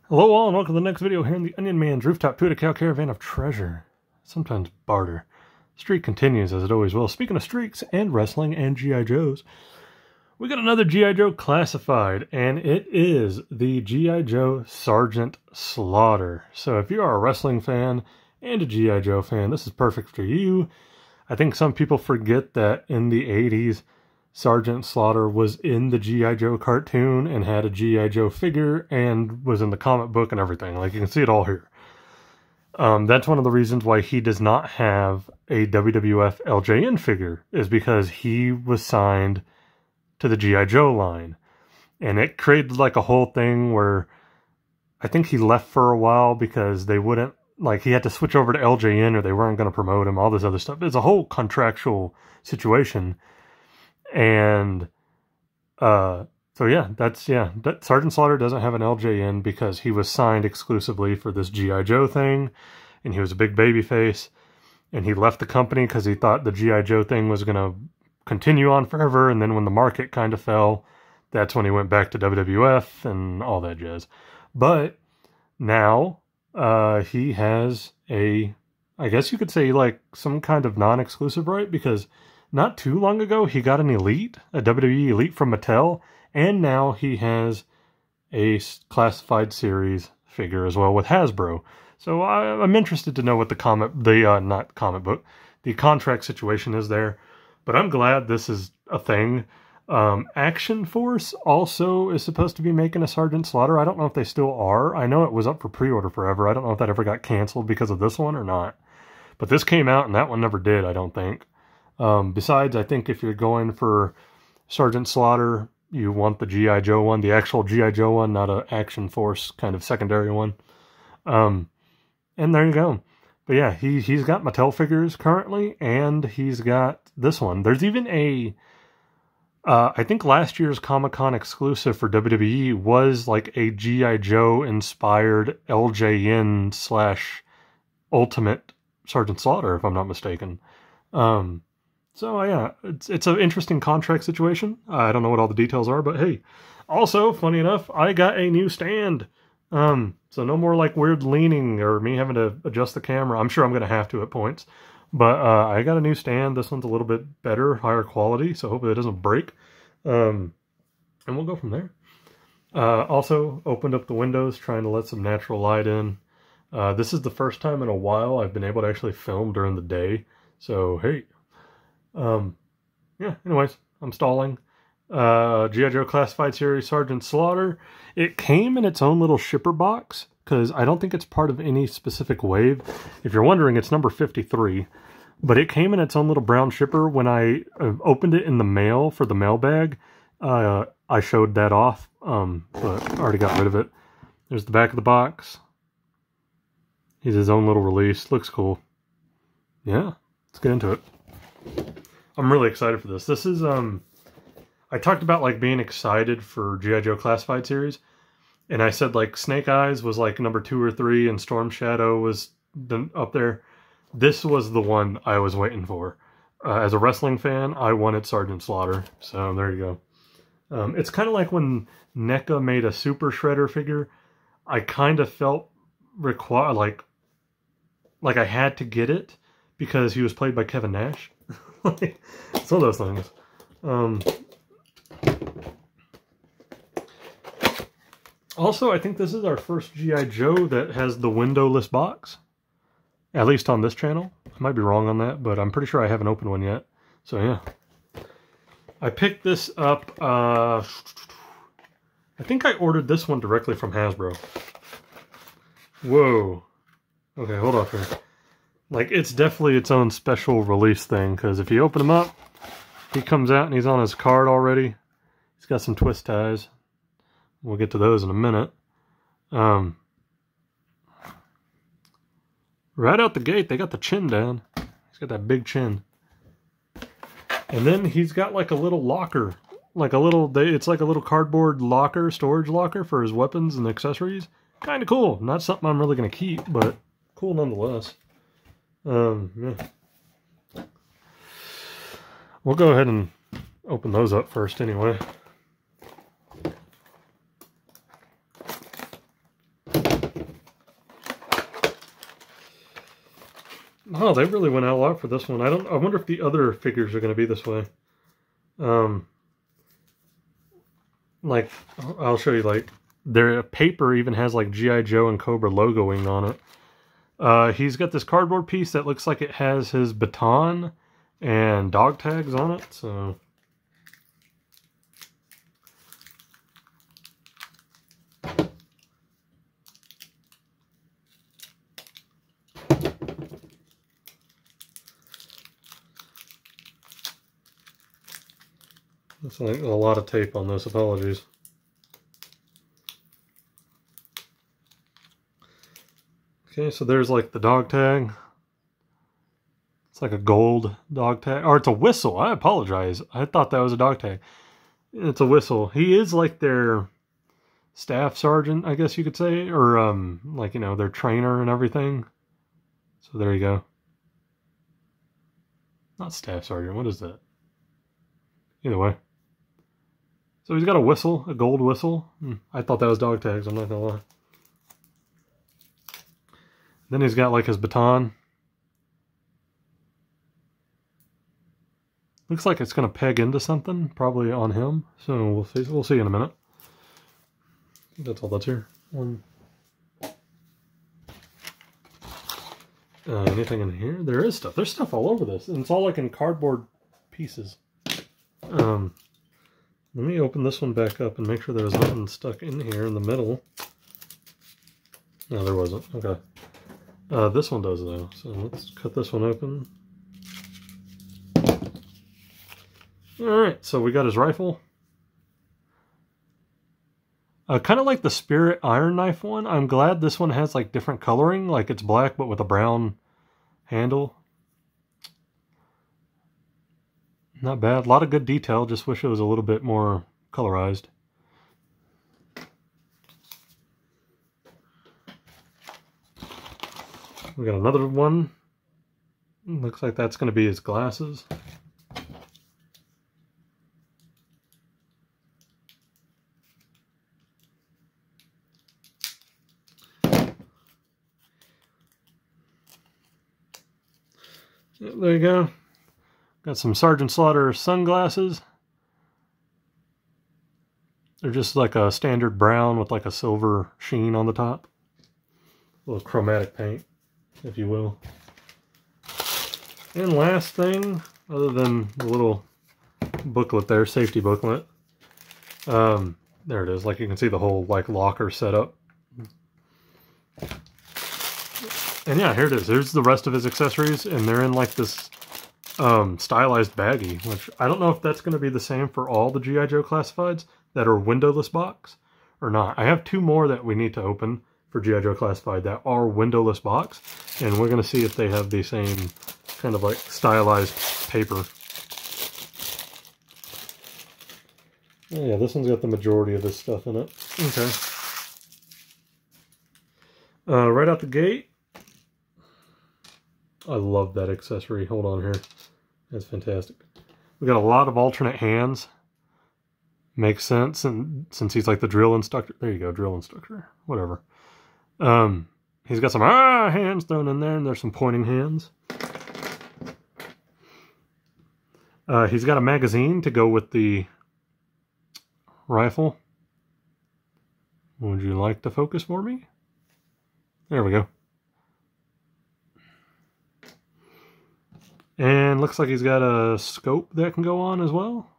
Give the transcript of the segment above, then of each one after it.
Hello all and welcome to the next video here in the Onion Man's Rooftop to Cow Caravan of Treasure. Sometimes barter. Streak continues as it always will. Speaking of streaks and wrestling and G.I. Joes, we got another G.I. Joe classified, and it is the G.I. Joe Sergeant Slaughter. So if you are a wrestling fan and a G.I. Joe fan, this is perfect for you. I think some people forget that in the 80s, Sergeant Slaughter was in the G.I. Joe cartoon and had a G.I. Joe figure and was in the comic book and everything. Like, you can see it all here. That's one of the reasons why he does not have a WWF LJN figure, is because he was signed to the G.I. Joe line. And it created like a whole thing where I think he left for a while because they wouldn't, like, he had to switch over to LJN or they weren't going to promote him, all this other stuff. It's a whole contractual situation. And so yeah, that Sergeant Slaughter doesn't have an LJN because he was signed exclusively for this G.I. Joe thing, and he was a big baby face, and he left the company because he thought the G.I. Joe thing was going to continue on forever, and then when the market kind of fell, that's when he went back to WWF and all that jazz. But now he has a, I guess you could say, like, some kind of non-exclusive right, because not too long ago, he got an Elite, a WWE Elite from Mattel, and now he has a classified series figure as well with Hasbro. So I'm interested to know what the contract situation is there. But I'm glad this is a thing. Action Force also is supposed to be making a Sergeant Slaughter. I don't know if they still are. I know it was up for pre-order forever. I don't know if that ever got canceled because of this one or not. But this came out and that one never did, I don't think. Besides, I think if you're going for Sergeant Slaughter, you want the G.I. Joe one, the actual G.I. Joe one, not an Action Force kind of secondary one. And there you go. But yeah, he's got Mattel figures currently, and he's got this one. There's even a, I think last year's Comic-Con exclusive for WWE was like a G.I. Joe inspired LJN / Ultimate Sergeant Slaughter, if I'm not mistaken. So yeah, it's an interesting contract situation. I don't know what all the details are, but hey. Also, funny enough, I got a new stand. So no more like weird leaning or me having to adjust the camera. I'm sure I'm going to have to at points. But I got a new stand. This one's a little bit better, higher quality, so hopefully it doesn't break. And we'll go from there. Also, opened up the windows, trying to let some natural light in. This is the first time in a while I've been able to actually film during the day. So, hey. Yeah, anyways, I'm stalling. G.I. Joe Classified Series Sergeant Slaughter. It came in its own little shipper box, because I don't think it's part of any specific wave. If you're wondering, it's number 53. But it came in its own little brown shipper. When I opened it in the mail for the mailbag, I showed that off, but I already got rid of it. There's the back of the box. He's his own little release. Looks cool. Yeah, let's get into it. I'm really excited for this. This is, I talked about, like, being excited for G.I. Joe Classified Series, and I said, like, Snake Eyes was, like, number 2 or 3, and Storm Shadow was up there. This was the one I was waiting for. As a wrestling fan, I wanted Sergeant Slaughter, so there you go. It's kind of like when NECA made a Super Shredder figure. I kind of felt like I had to get it because he was played by Kevin Nash. It's one of those things. Also, I think this is our first G.I. Joe that has the windowless box. At least on this channel. I might be wrong on that, but I'm pretty sure I haven't opened one yet. So yeah. I picked this up, I think I ordered this one directly from Hasbro. Whoa. Okay, hold on here. Like, it's definitely its own special release thing, because if you open him up, he comes out and he's on his card already. He's got some twist ties. We'll get to those in a minute. Right out the gate, they got the chin down. He's got that big chin. And then he's got like a little locker. It's like a little cardboard locker, storage locker for his weapons and accessories. Kind of cool. Not something I'm really going to keep, but cool nonetheless. Yeah. We'll go ahead and open those up first anyway. Oh, they really went all out for this one. I wonder if the other figures are going to be this way. Like, I'll show you, like, their paper even has, like, G.I. Joe and Cobra logoing on it. He's got this cardboard piece that looks like it has his baton and dog tags on it, so... It's like a lot of tape on this, apologies. Okay, so there's like the dog tag. It's like a gold dog tag. Or it's a whistle, I apologize. I thought that was a dog tag. It's a whistle. He is like their staff sergeant, I guess you could say. Or like, you know, their trainer and everything. So there you go. Not staff sergeant, what is that? Either way. So he's got a whistle, a gold whistle. I thought that was dog tags, I'm not gonna lie. Then he's got like his baton. Looks like it's gonna peg into something, probably on him. So we'll see. We'll see in a minute. I think that's all that's here. Anything in here? There is stuff. There's stuff all over this, and it's all like in cardboard pieces. Let me open this one back up and make sure there was nothing stuck in here in the middle. No, there wasn't. Okay. This one does though, so let's cut this one open. Alright, so we got his rifle. Kind of like the Spirit Iron Knife one. I'm glad this one has like different coloring, like it's black but with a brown handle. Not bad. A lot of good detail. Just wish it was a little bit more colorized. We got another one. Looks like that's going to be his glasses. Yep, there you go. Got some Sergeant Slaughter sunglasses. They're just like a standard brown with like a silver sheen on the top. A little chromatic paint, if you will. And last thing, other than the little booklet there, safety booklet. There it is. Like you can see the whole like locker setup. And yeah, here it is. There's the rest of his accessories, and they're in like this stylized baggie, which I don't know if that's going to be the same for all the G.I. Joe classifieds that are windowless box or not. I have two more that we need to open for G.I. Joe classified that are windowless box, and we're going to see if they have the same kind of like stylized paper. Oh yeah, this one's got the majority of this stuff in it. Okay. Right out the gate, I love that accessory. Hold on here. That's fantastic. We got a lot of alternate hands. Makes sense, and since he's like the drill instructor. There you go, drill instructor. Whatever. He's got some hands thrown in there, and there's some pointing hands. He's got a magazine to go with the rifle. Would you like to focus for me? There we go. And looks like he's got a scope that can go on as well.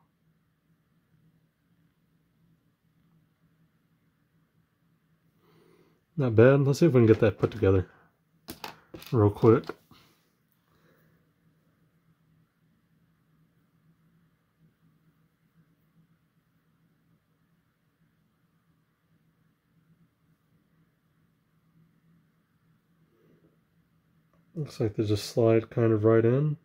Not bad. Let's see if we can get that put together real quick. Looks like they just slide kind of right in.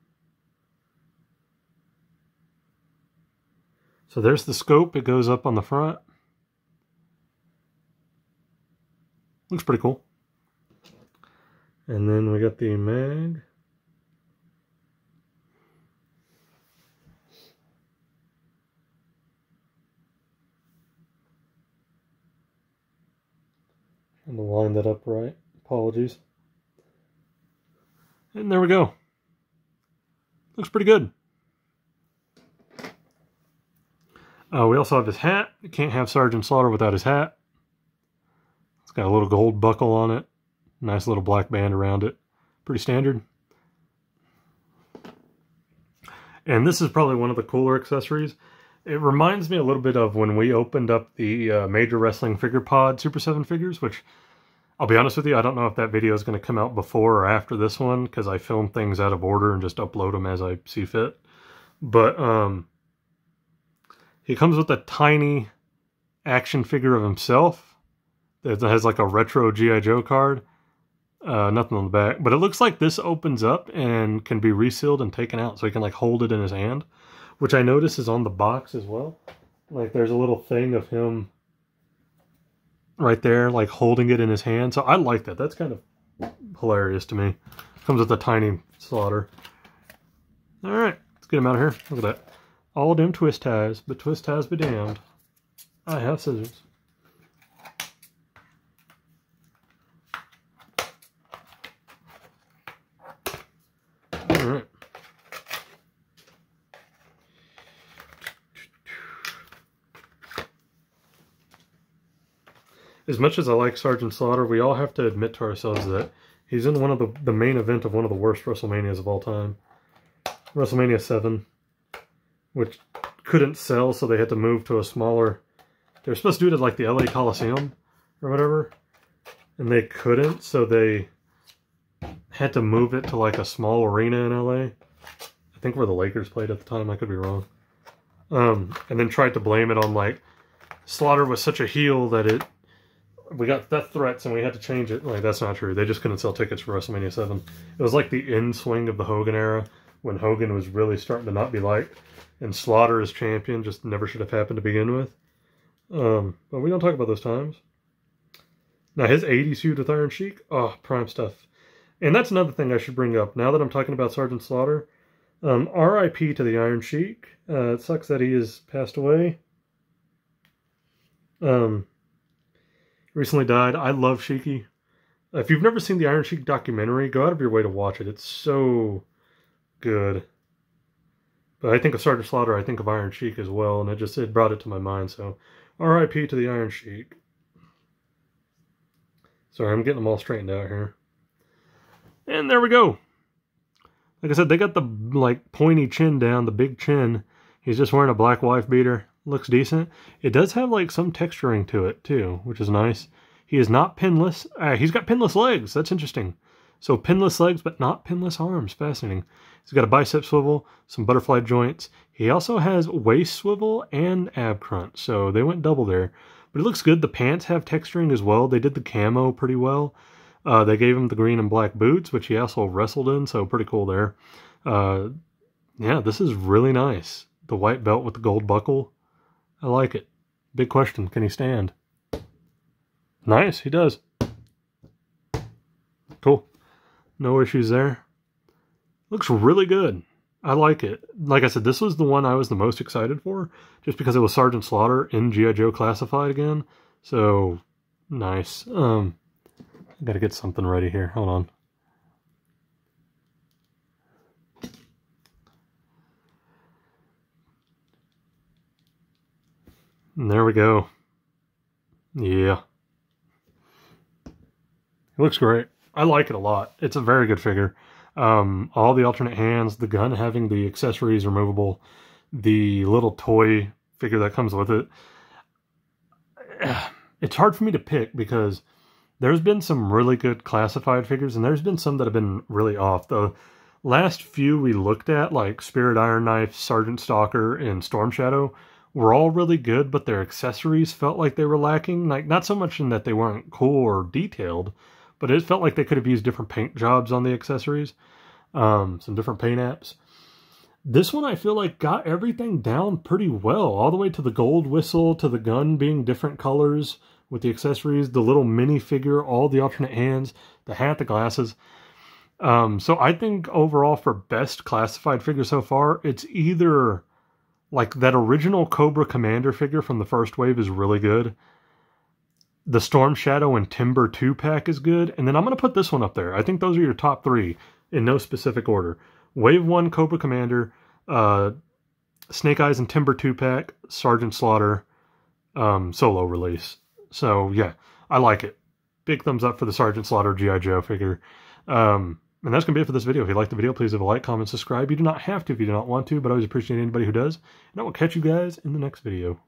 So there's the scope. It goes up on the front. Looks pretty cool. And then we got the mag. Trying to line that up right. Apologies. And there we go. Looks pretty good. We also have his hat. You can't have Sergeant Slaughter without his hat. It's got a little gold buckle on it. Nice little black band around it. Pretty standard. And this is probably one of the cooler accessories. It reminds me a little bit of when we opened up the Major Wrestling Figure Pod Super 7 figures, which, I'll be honest with you, I don't know if that video is going to come out before or after this one, because I film things out of order and just upload them as I see fit. But he comes with a tiny action figure of himself that has like a retro G.I. Joe card. Nothing on the back. But it looks like this opens up and can be resealed and taken out, so he can like hold it in his hand, which I notice is on the box as well. Like there's a little thing of him right there, like holding it in his hand. So I like that. That's kind of hilarious to me. Comes with a tiny Slaughter. All right, let's get him out of here. Look at that. All them twist ties, but twist ties be damned. I have scissors. All right. As much as I like Sergeant Slaughter, we all have to admit to ourselves that he's in one of the main event of one of the worst WrestleManias of all time. WrestleMania 7, which couldn't sell, so they had to move to a smaller... They were supposed to do it at like the LA Coliseum or whatever, and they couldn't, so they had to move it to like a small arena in LA. I think where the Lakers played at the time, I could be wrong. And then tried to blame it on like Slaughter was such a heel that we got death threats and we had to change it. Like, that's not true. They just couldn't sell tickets for WrestleMania 7. It was like the end swing of the Hogan era, when Hogan was really starting to not be liked, and Slaughter as champion just never should have happened to begin with. But we don't talk about those times. Now, his 80s feud with Iron Sheik, oh, prime stuff. And that's another thing I should bring up. Now that I'm talking about Sergeant Slaughter, R.I.P. to the Iron Sheik. It sucks that he has passed away. Recently died. I love Sheiky. If you've never seen the Iron Sheik documentary, go out of your way to watch it. It's so good. But I think of Sergeant Slaughter, I think of Iron Sheik as well, and it brought it to my mind. So, R.I.P. to the Iron Sheik. Sorry, I'm getting them all straightened out here. And there we go. Like I said, they got the like pointy chin down, the big chin. He's just wearing a black wife beater. Looks decent. It does have like some texturing to it too, which is nice. He is not pinless. He's got pinless legs. That's interesting. So pinless legs, but not pinless arms. Fascinating. He's got a bicep swivel, some butterfly joints. He also has waist swivel and ab crunch. So they went double there. But it looks good. The pants have texturing as well. They did the camo pretty well. They gave him the green and black boots, which he also wrestled in. So pretty cool there. Yeah, this is really nice. The white belt with the gold buckle. I like it. Big question. Can he stand? Nice. He does. Cool. No issues there. Looks really good. I like it. Like I said, this was the one I was the most excited for, just because it was Sergeant Slaughter in G.I. Joe Classified again. So, nice. I gotta get something ready here. Hold on. And there we go. Yeah. It looks great. I like it a lot. It's a very good figure. All the alternate hands, the gun having the accessories removable, the little toy figure that comes with it. It's hard for me to pick because there's been some really good classified figures and there's been some that have been really off. The last few we looked at, like Spirit Iron Knife, Sergeant Stalker, and Storm Shadow, were all really good, but their accessories felt like they were lacking. Like, not so much in that they weren't cool or detailed, but it felt like they could have used different paint jobs on the accessories. Some different paint apps. This one I feel like got everything down pretty well, all the way to the gold whistle, to the gun being different colors with the accessories, the little mini figure, all the alternate hands, the hat, the glasses. So I think overall for best classified figure so far, it's either like that original Cobra Commander figure from the first wave is really good. The Storm Shadow and Timber 2-pack is good. And then I'm going to put this one up there. I think those are your top three. in no specific order. Wave 1 Cobra Commander, Snake Eyes and Timber 2-pack, Sergeant Slaughter, solo release. So yeah, I like it. Big thumbs up for the Sergeant Slaughter G.I. Joe figure. And that's going to be it for this video. If you liked the video, please leave a like, comment, subscribe. You do not have to if you do not want to, but I always appreciate anybody who does. And I will catch you guys in the next video.